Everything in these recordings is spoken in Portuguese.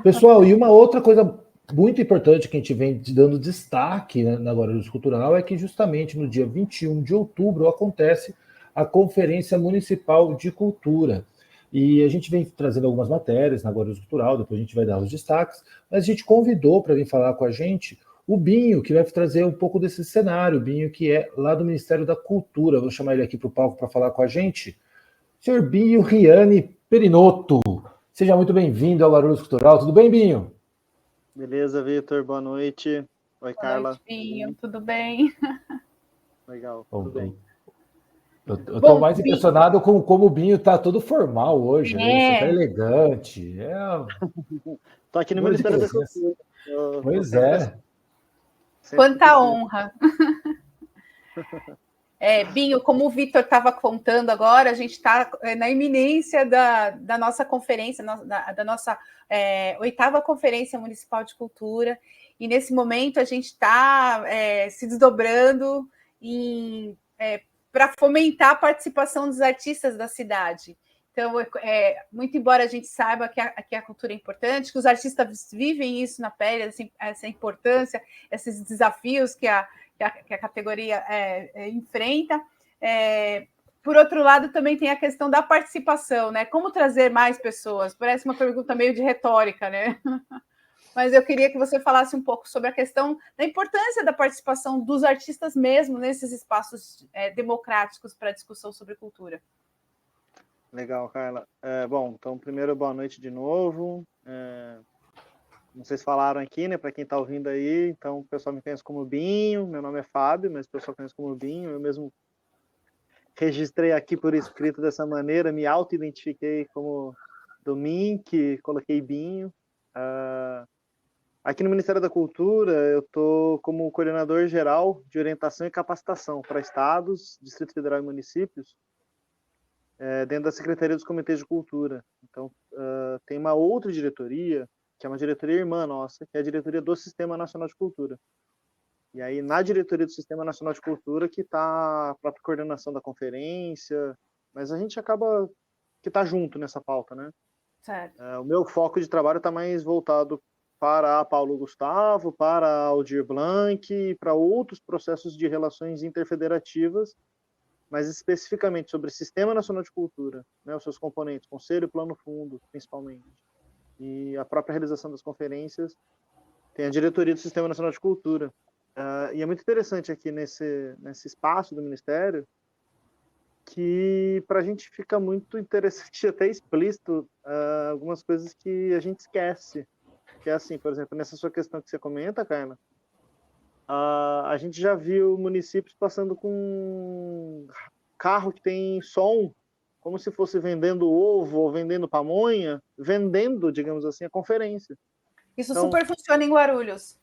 Pessoal, e uma outra coisa muito importante que a gente vem dando destaque, né, na Guarulhos Cultural é que justamente no dia 21 de outubro acontece a Conferência Municipal de Cultura. E a gente vem trazendo algumas matérias na Guarulhos Cultural, depois a gente vai dar os destaques, mas a gente convidou para vir falar com a gente o Binho, que vai trazer um pouco desse cenário, o Binho que é lá do Ministério da Cultura. Vou chamar ele aqui para o palco para falar com a gente. Senhor Binho Riani Perinotto, seja muito bem-vindo ao Guarulhos Cultural. Tudo bem, Binho? Beleza, Vitor, boa noite. Oi, Boa Carla. noite, Binho, tudo bem? Legal, Bom, tudo bem. eu estou mais impressionado com como o Binho está todo formal hoje, né? Você está É. elegante. Estou aqui no Ministério da Cultura. Pois é. Quanta honra. Binho, como o Vitor estava contando agora, a gente está na iminência da nossa conferência, da nossa 8ª Conferência Municipal de Cultura, e nesse momento a gente está se desdobrando para fomentar a participação dos artistas da cidade. Então, muito embora a gente saiba que a cultura é importante, que os artistas vivem isso na pele, essa importância, esses desafios que a categoria enfrenta. Por outro lado, também tem a questão da participação, né? Como trazer mais pessoas? Parece uma pergunta meio de retórica, né? Mas eu queria que você falasse um pouco sobre a questão da importância da participação dos artistas mesmo nesses espaços democráticos para discussão sobre cultura. Legal, Carla. Bom, então, primeiro, boa noite de novo. Não sei se falaram aqui, né? Para quem está ouvindo aí, então o pessoal me conhece como Binho, meu nome é Fábio, mas o pessoal conhece como Binho. Eu mesmo registrei aqui por escrito dessa maneira, me auto-identifiquei como Domink, coloquei Binho. Aqui no Ministério da Cultura, eu estou como coordenador geral de orientação e capacitação para estados, Distrito Federal e municípios, dentro da Secretaria dos Comitês de Cultura. Então, tem uma outra diretoria, que é uma diretoria irmã nossa, que é a diretoria do Sistema Nacional de Cultura. E aí, na diretoria do Sistema Nacional de Cultura, que está a própria coordenação da conferência, mas a gente acaba que está junto nessa pauta, né? Certo. O meu foco de trabalho está mais voltado para a Paulo Gustavo, para a Aldir Blanc e para outros processos de relações interfederativas, mas especificamente sobre o Sistema Nacional de Cultura, né, os seus componentes, Conselho e Plano Fundo, principalmente, e a própria realização das conferências, tem a diretoria do Sistema Nacional de Cultura. E é muito interessante aqui nesse espaço do Ministério, que para a gente fica muito interessante, até explícito, algumas coisas que a gente esquece. Que é assim, por exemplo, nessa sua questão que você comenta, Carla, a gente já viu municípios passando com carro que tem som, como se fosse vendendo ovo ou vendendo pamonha, vendendo, digamos assim, a conferência. Isso então, super funciona em Guarulhos.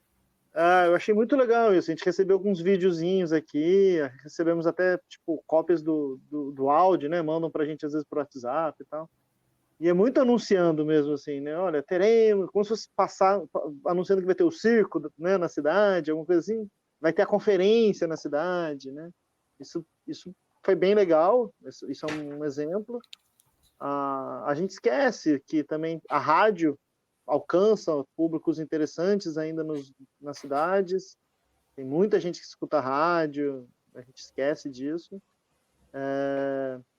Eu achei muito legal isso. A gente recebeu alguns videozinhos aqui, recebemos até tipo cópias do áudio, né? Mandam pra gente às vezes por WhatsApp e tal. E é muito anunciando mesmo, assim, né? Olha, teremos, como se fosse passar, anunciando que vai ter o circo, né, na cidade, alguma coisa assim. Vai ter a conferência na cidade, né? Isso foi bem legal, isso é um exemplo. A gente esquece que também a rádio alcança públicos interessantes ainda nas cidades. Tem muita gente que escuta rádio, a gente esquece disso.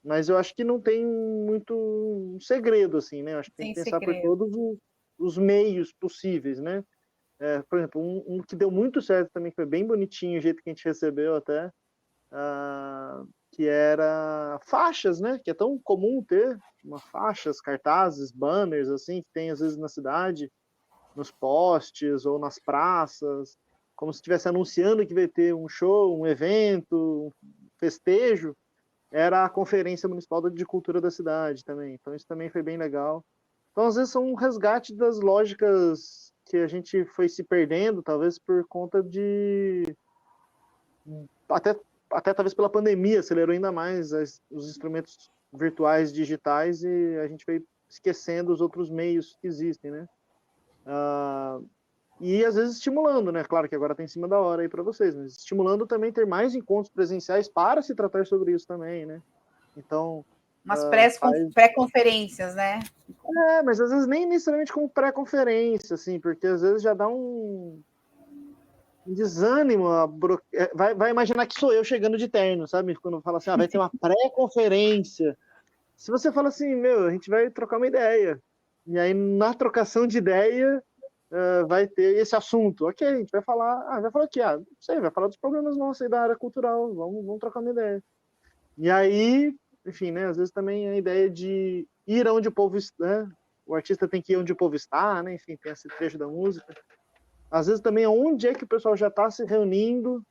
Mas eu acho que não tem muito segredo, assim, né? Eu acho que tem que pensar por todos os meios possíveis, né? Por exemplo, um que deu muito certo também, que foi bem bonitinho o jeito que a gente recebeu até, que era faixas, né? Que é tão comum ter faixas, cartazes, banners, assim, que tem às vezes na cidade, nos postes ou nas praças, como se estivesse anunciando que vai ter um show, um evento, um festejo. Era a Conferência Municipal de Cultura da cidade também. Então, isso também foi bem legal. Então, às vezes, são um resgate das lógicas que a gente foi se perdendo, talvez por conta de... Até talvez pela pandemia, acelerou ainda mais os instrumentos virtuais digitais e a gente foi esquecendo os outros meios que existem, né? E às vezes estimulando, né? Claro que agora está em cima da hora aí para vocês, mas estimulando também ter mais encontros presenciais para se tratar sobre isso também, né? Então, Umas pré-conferências, né? Mas às vezes nem necessariamente como pré-conferência, assim, porque às vezes já dá um desânimo. Vai imaginar que sou eu chegando de terno, sabe? Quando fala assim, vai ter uma pré-conferência. Se você fala assim, a gente vai trocar uma ideia. E aí, na trocação de ideia, vai ter esse assunto. Ok, a gente vai falar o quê? Não sei, vai falar dos problemas nossos aí da área cultural. Vamos trocar uma ideia. E aí, enfim, né? Às vezes também a ideia de ir onde o povo está, né? O artista tem que ir onde o povo está, né? Enfim, tem esse trecho da música. Às vezes também onde é que o pessoal já está se reunindo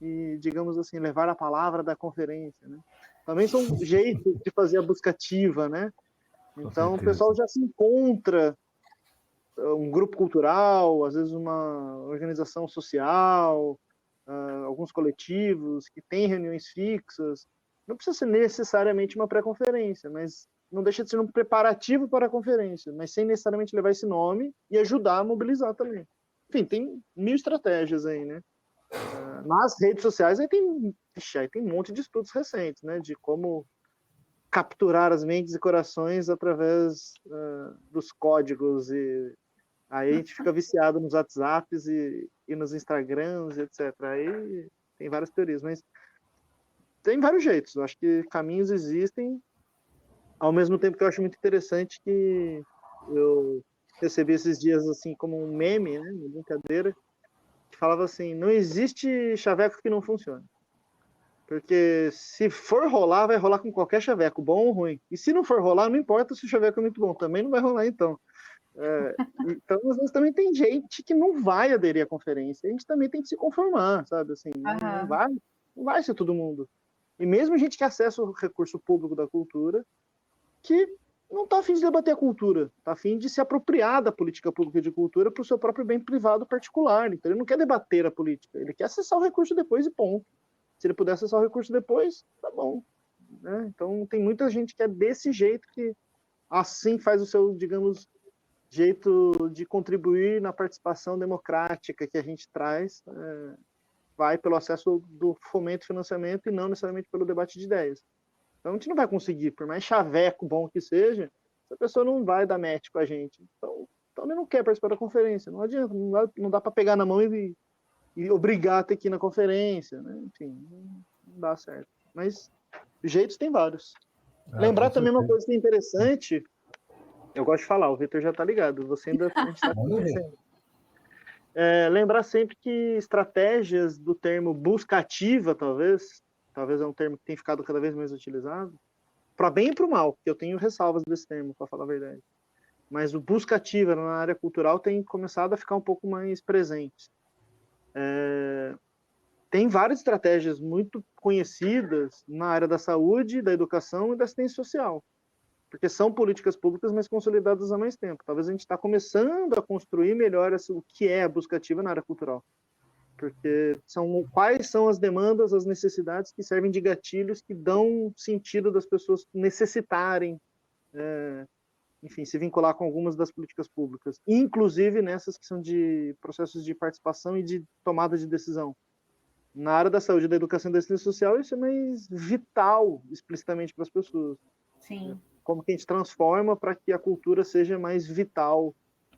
e, digamos assim, levar a palavra da conferência, né? Também são jeitos de fazer a busca ativa, né? Então, o pessoal já se encontra, um grupo cultural, às vezes uma organização social, alguns coletivos que têm reuniões fixas. Não precisa ser necessariamente uma pré-conferência, mas não deixa de ser um preparativo para a conferência, mas sem necessariamente levar esse nome e ajudar a mobilizar também. Enfim, tem 1000 estratégias aí, né? Nas redes sociais aí tem um monte de estudos recentes, né? De como capturar as mentes e corações através dos códigos, e aí a gente fica viciado nos WhatsApps e nos Instagrams, etc. Aí tem várias teorias, mas tem vários jeitos. Eu acho que caminhos existem, ao mesmo tempo que eu acho muito interessante que eu recebi esses dias assim como um meme, né, uma brincadeira, que falava assim, não existe chaveco que não funcione. Porque se for rolar, vai rolar com qualquer chaveco, bom ou ruim. E se não for rolar, não importa se o chaveco é muito bom, também não vai rolar então. Então, às vezes também tem gente que não vai aderir à conferência. A gente também tem que se conformar, sabe? Assim, não vai ser todo mundo. E mesmo gente que acessa o recurso público da cultura, que não está a fim de debater a cultura, está a fim de se apropriar da política pública de cultura para o seu próprio bem privado particular. Então, ele não quer debater a política, ele quer acessar o recurso depois e ponto. Se ele puder acessar o recurso depois, tá bom. Né? Então, tem muita gente que é desse jeito, que assim faz o seu, digamos, jeito de contribuir na participação democrática que a gente traz, vai pelo acesso do fomento e financiamento e não necessariamente pelo debate de ideias. Então, a gente não vai conseguir, por mais chaveco bom que seja, essa pessoa não vai dar match com a gente. Então ele não quer participar da conferência. Não adianta, não dá para pegar na mão e obrigar a ter que ir na conferência, né? Enfim, não dá certo. Mas jeitos tem vários. Lembrar também uma coisa que é interessante, eu gosto de falar, o Vitor já está ligado, você ainda está conhecendo. Lembrar sempre que estratégias do termo busca ativa, talvez é um termo que tem ficado cada vez mais utilizado, para bem e para o mal, porque eu tenho ressalvas desse termo, para falar a verdade. Mas o busca ativa na área cultural tem começado a ficar um pouco mais presente. Tem várias estratégias muito conhecidas na área da saúde, da educação e da assistência social, porque são políticas públicas, mas consolidadas há mais tempo. Talvez a gente está começando a construir melhor o que é a busca ativa na área cultural, porque quais são as demandas, as necessidades que servem de gatilhos que dão sentido das pessoas necessitarem, enfim, se vincular com algumas das políticas públicas, inclusive nessas que são de processos de participação e de tomada de decisão. Na área da saúde, da educação e da assistência social, isso é mais vital, explicitamente, para as pessoas. Sim. Como que a gente transforma para que a cultura seja mais vital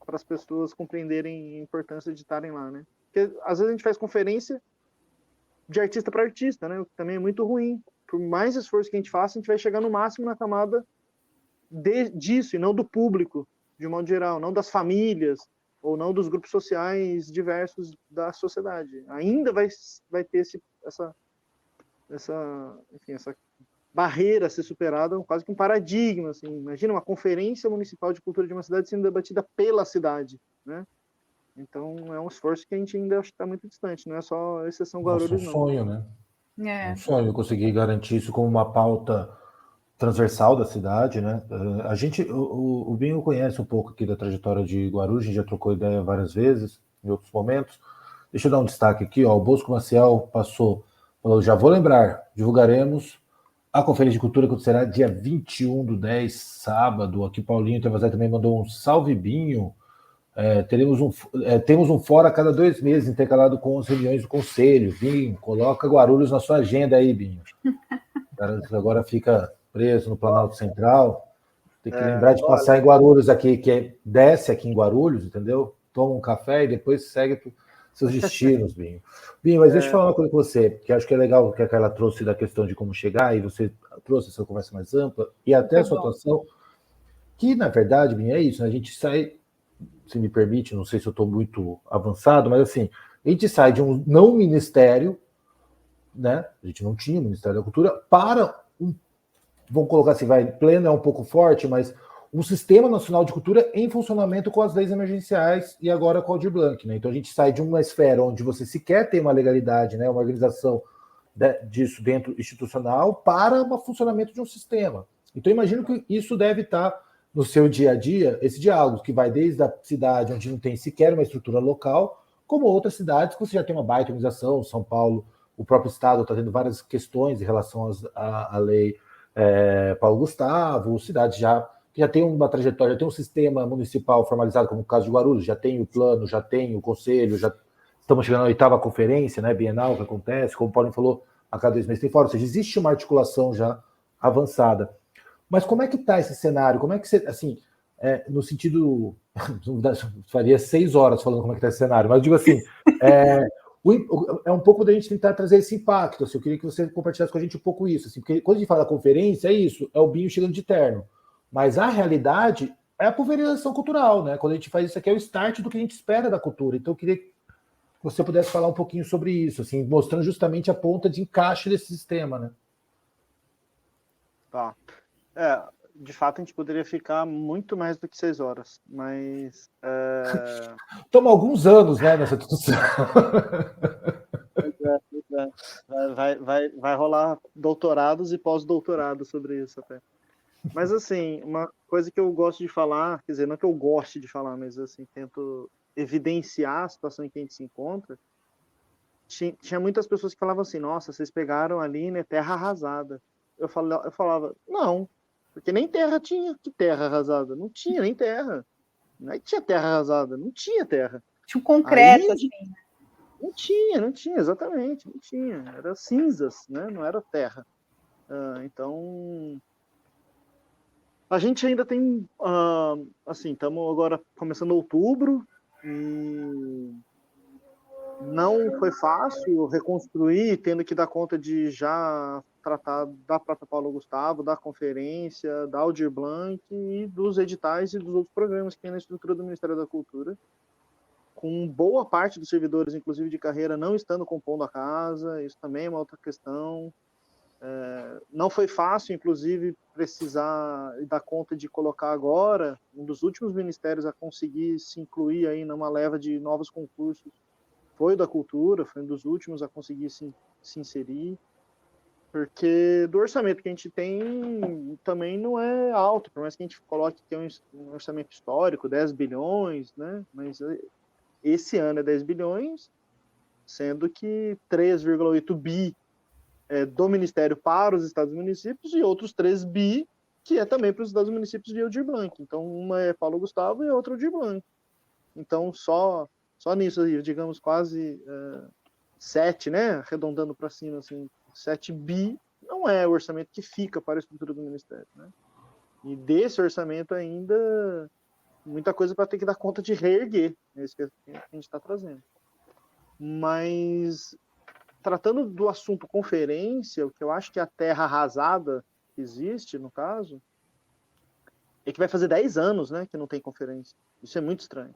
para as pessoas compreenderem a importância de estarem lá, né? Porque às vezes a gente faz conferência de artista para artista, né? O que também é muito ruim. Por mais esforço que a gente faça, a gente vai chegar no máximo na camada disso, e não do público, de um modo geral, não das famílias, ou não dos grupos sociais diversos da sociedade. Ainda vai ter essa barreira a ser superada, quase que um paradigma. Assim. Imagina uma conferência municipal de cultura de uma cidade sendo debatida pela cidade, né? Então, é um esforço que a gente ainda acha que está muito distante, não é só exceção Guarulhos, não. É um sonho, não. Né? É um sonho conseguir garantir isso como uma pauta transversal da cidade, né? O Binho conhece um pouco aqui da trajetória de Guarulhos, a gente já trocou ideia várias vezes, em outros momentos. Deixa eu dar um destaque aqui, ó. O Bosco Maciel falou, já vou lembrar, divulgaremos a Conferência de Cultura, que acontecerá dia 21/10, sábado. Aqui Paulinho Travasé também mandou um salve, Binho. Temos um fora a cada 2 meses, intercalado com as reuniões do Conselho. Binho, coloca Guarulhos na sua agenda aí, Binho. Agora fica preso no Planalto Central, tem que lembrar de passar em Guarulhos aqui, desce aqui em Guarulhos, entendeu? Toma um café e depois segue para seus destinos, Binho. Binho, mas deixa eu falar uma coisa com você, que acho que é legal o que a Carla trouxe da questão de como chegar, e você trouxe essa conversa mais ampla, e até a sua atuação, que, na verdade, Binho, é isso, né? A gente sai, se me permite, não sei se eu estou muito avançado, mas assim, a gente sai de um não ministério, né? A gente não tinha o Ministério da Cultura, para vamos colocar assim, pleno é um pouco forte, mas um Sistema Nacional de Cultura em funcionamento com as leis emergenciais e agora com o Aldir Blanc, né? Então a gente sai de uma esfera onde você sequer tem uma legalidade, né? Uma organização disso dentro institucional para o funcionamento de um sistema. Então imagino que isso deve estar no seu dia a dia, esse diálogo que vai desde a cidade onde não tem sequer uma estrutura local, como outras cidades que você já tem uma baita organização, São Paulo, o próprio estado está tendo várias questões em relação à lei Paulo Gustavo, cidades que já tem uma trajetória, já tem um sistema municipal formalizado, como o caso de Guarulhos, já tem o plano, já tem o conselho, já estamos chegando à 8ª conferência, né, bienal, que acontece, como o Paulo falou, a cada 2 meses tem fórum, ou seja, existe uma articulação já avançada. Mas como é que está esse cenário? Como é que você, assim, no sentido, faria 6 horas falando como é que está esse cenário, mas eu digo assim, é um pouco da gente tentar trazer esse impacto, assim, eu queria que você compartilhasse com a gente um pouco isso, assim, porque quando a gente fala da conferência, é isso, é o Binho chegando de terno, mas a realidade é a pulverização cultural, né? Quando a gente faz isso aqui é o start do que a gente espera da cultura, então eu queria que você pudesse falar um pouquinho sobre isso, assim, mostrando justamente a ponta de encaixe desse sistema, né? Tá. De fato, a gente poderia ficar muito mais do que 6 horas, mas... Toma alguns anos, né, nessa discussão. Vai rolar doutorados e pós-doutorados sobre isso até. Mas, assim, uma coisa que eu gosto de falar, quer dizer, não que eu goste de falar, mas, assim, tento evidenciar a situação em que a gente se encontra. Tinha muitas pessoas que falavam assim, nossa, vocês pegaram ali, né, terra arrasada. Eu falava, não, porque nem terra tinha. Que terra arrasada? Não tinha nem terra. Não tinha terra arrasada, não tinha terra. Tinha um concreto, Aí, assim. Não tinha, exatamente, não tinha. Era cinzas, né? Não era terra. Então, a gente ainda tem, assim, estamos agora começando outubro e não foi fácil reconstruir, tendo que dar conta de já tratar da própria Paulo Gustavo, da conferência, da Aldir Blanc e dos editais e dos outros programas que tem na estrutura do Ministério da Cultura, com boa parte dos servidores, inclusive de carreira, não estando compondo a casa, isso também é uma outra questão. Não foi fácil, inclusive, precisar dar conta de colocar agora um dos últimos ministérios a conseguir se incluir aí numa leva de novos concursos. Foi o da cultura, foi um dos últimos a conseguir se inserir, porque do orçamento que a gente tem também não é alto, por mais que a gente coloque que é um orçamento histórico, 10 bilhões, né? Mas esse ano é 10 bilhões, sendo que 3,8 bi do Ministério para os estados e municípios e outros 3 bi que é também para os estados e municípios de Aldir Blanc. Então, uma é Paulo Gustavo e a outra Aldir Blanc. Então, só nisso, digamos, quase 7, né? Arredondando para cima, assim, 7 bi não é o orçamento que fica para a estrutura do Ministério, né? E desse orçamento ainda, muita coisa para ter que dar conta de reerguer, é isso que a gente está trazendo. Mas, tratando do assunto conferência, o que eu acho que a terra arrasada que existe, no caso, é que vai fazer 10 anos, né, que não tem conferência. Isso é muito estranho.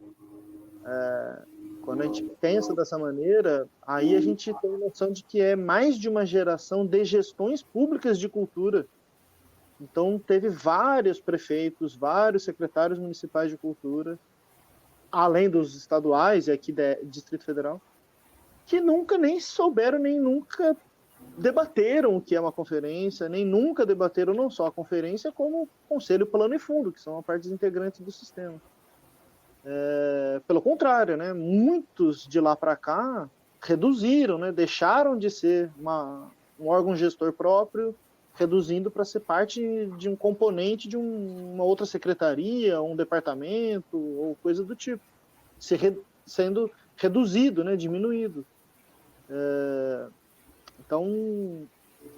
Quando a gente pensa dessa maneira, aí a gente tem a noção de que é mais de uma geração de gestões públicas de cultura. Então, teve vários prefeitos, vários secretários municipais de cultura, além dos estaduais e aqui do Distrito Federal, que nunca nem souberam, nem nunca debateram o que é uma conferência, nem nunca debateram não só a conferência, como o Conselho Plano e Fundo, que são partes integrantes do sistema. Pelo contrário, né, muitos de lá para cá reduziram, né, deixaram de ser um órgão gestor próprio, reduzindo para ser parte de um componente de uma outra secretaria, um departamento ou coisa do tipo, sendo reduzido, né, diminuído. Então,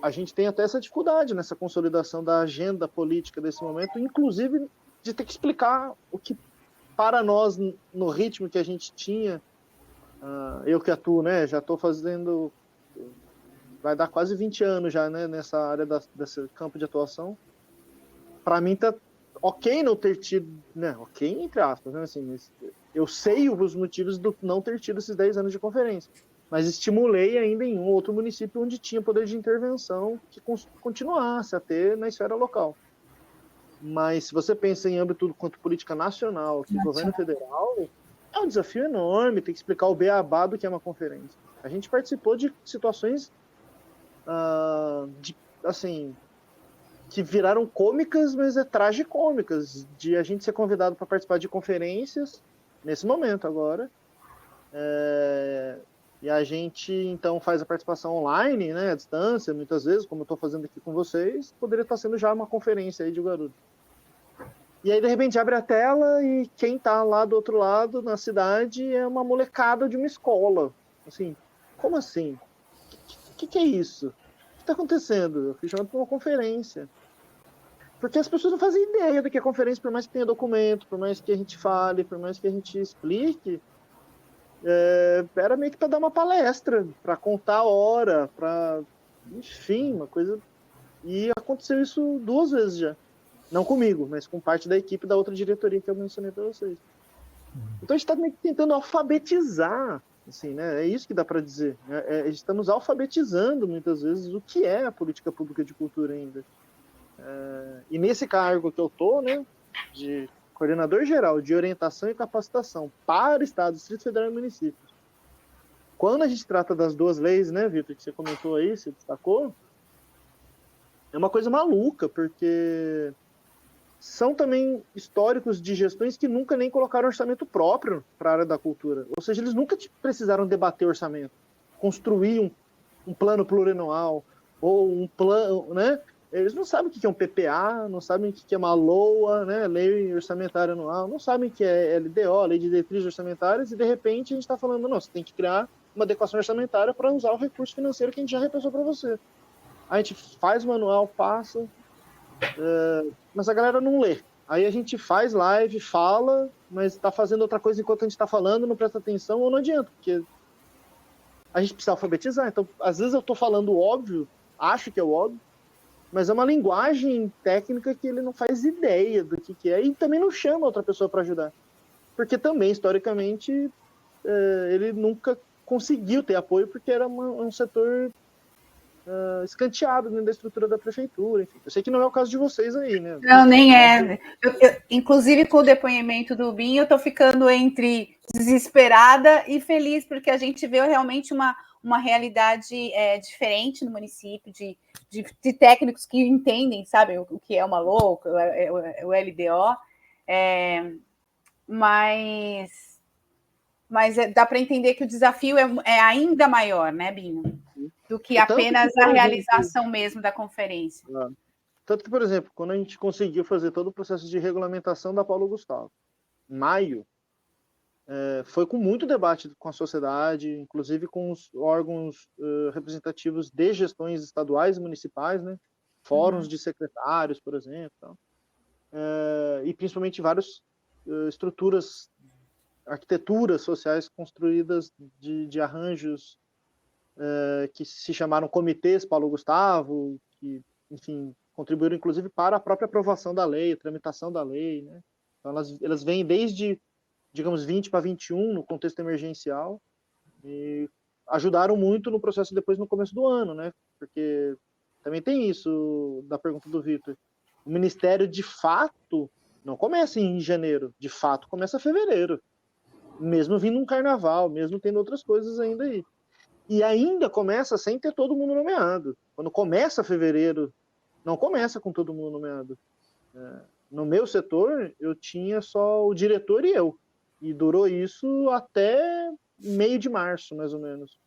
a gente tem até essa dificuldade nessa consolidação da agenda política desse momento, inclusive de ter que explicar o que, para nós, no ritmo que a gente tinha, eu que atuo, né, já estou fazendo, vai dar quase 20 anos já, né, nessa área desse campo de atuação. Para mim tá ok não ter tido, né, ok entre aspas, né, assim, eu sei os motivos do não ter tido esses 10 anos de conferência, mas estimulei ainda em um outro município onde tinha poder de intervenção que continuasse a ter na esfera local. Mas se você pensa em âmbito quanto política nacional, que governo federal, é um desafio enorme, tem que explicar o beabá do que é uma conferência. A gente participou de situações assim, que viraram cômicas, mas tragicômicas, de a gente ser convidado para participar de conferências, nesse momento agora, e a gente, então, faz a participação online, né, à distância, muitas vezes, como eu estou fazendo aqui com vocês, poderia estar sendo já uma conferência aí de Guarulhos. E aí, de repente, abre a tela e quem está lá do outro lado, na cidade, é uma molecada de uma escola. Assim, como assim? O que é isso? O que está acontecendo? Eu fui chamado para uma conferência. Porque as pessoas não fazem ideia do que é conferência, por mais que tenha documento, por mais que a gente fale, por mais que a gente explique, era meio que para dar uma palestra, para contar a hora, para, enfim, uma coisa. E aconteceu isso 2 vezes já. Não comigo, mas com parte da equipe da outra diretoria que eu mencionei para vocês. Então a gente está meio que tentando alfabetizar, assim, né? É isso que dá para dizer. Estamos alfabetizando muitas vezes o que é a política pública de cultura ainda. E nesse cargo que eu estou, né, de coordenador geral de orientação e capacitação para Estado, Distrito Federal e municípios. Quando a gente trata das 2 leis, né, Vitor, que você comentou aí, você destacou, é uma coisa maluca, porque são também históricos de gestões que nunca nem colocaram orçamento próprio para a área da cultura. Ou seja, eles nunca precisaram debater orçamento, construir um plano plurianual, ou um plano, né? Eles não sabem o que é um PPA, não sabem o que é uma LOA, né, Lei Orçamentária Anual, não sabem o que é LDO, Lei de Diretrizes Orçamentárias, e de repente a gente está falando, não, você tem que criar uma adequação orçamentária para usar o recurso financeiro que a gente já repassou para você. A gente faz o manual, passa, mas a galera não lê. Aí a gente faz live, fala, mas está fazendo outra coisa enquanto a gente está falando, não presta atenção ou não adianta, porque a gente precisa alfabetizar. Então, às vezes eu estou falando o óbvio, acho que é o óbvio, mas é uma linguagem técnica que ele não faz ideia do que é e também não chama outra pessoa para ajudar. Porque também, historicamente, ele nunca conseguiu ter apoio porque era um setor escanteado dentro da estrutura da prefeitura. Enfim. Eu sei que não é o caso de vocês aí, né? Não, nem é. Inclusive, com o depoimento do Binho, eu estou ficando entre desesperada e feliz, porque a gente vê realmente uma realidade diferente no município, de técnicos que entendem, sabe, o que é uma louca, o LDO, mas dá para entender que o desafio é ainda maior, né, Binho? Do que apenas a realização mesmo da conferência. Tanto que, por exemplo, quando a gente conseguiu fazer todo o processo de regulamentação da Paulo Gustavo, em maio, foi com muito debate com a sociedade, inclusive com os órgãos representativos de gestões estaduais e municipais, né? Fóruns de secretários, por exemplo, e principalmente várias estruturas, arquiteturas sociais construídas de arranjos que se chamaram comitês Paulo Gustavo, que, enfim, contribuíram inclusive para a própria aprovação da lei, a tramitação da lei, né? Então elas vêm desde, digamos, 20 para 21 no contexto emergencial e ajudaram muito no processo depois no começo do ano, né? Porque também tem isso da pergunta do Vitor. O Ministério, de fato, não começa em janeiro, de fato começa em fevereiro, mesmo vindo um carnaval, mesmo tendo outras coisas ainda aí. E ainda começa sem ter todo mundo nomeado. Quando começa fevereiro, não começa com todo mundo nomeado. No meu setor, eu tinha só o diretor e eu. E durou isso até meio de março, mais ou menos.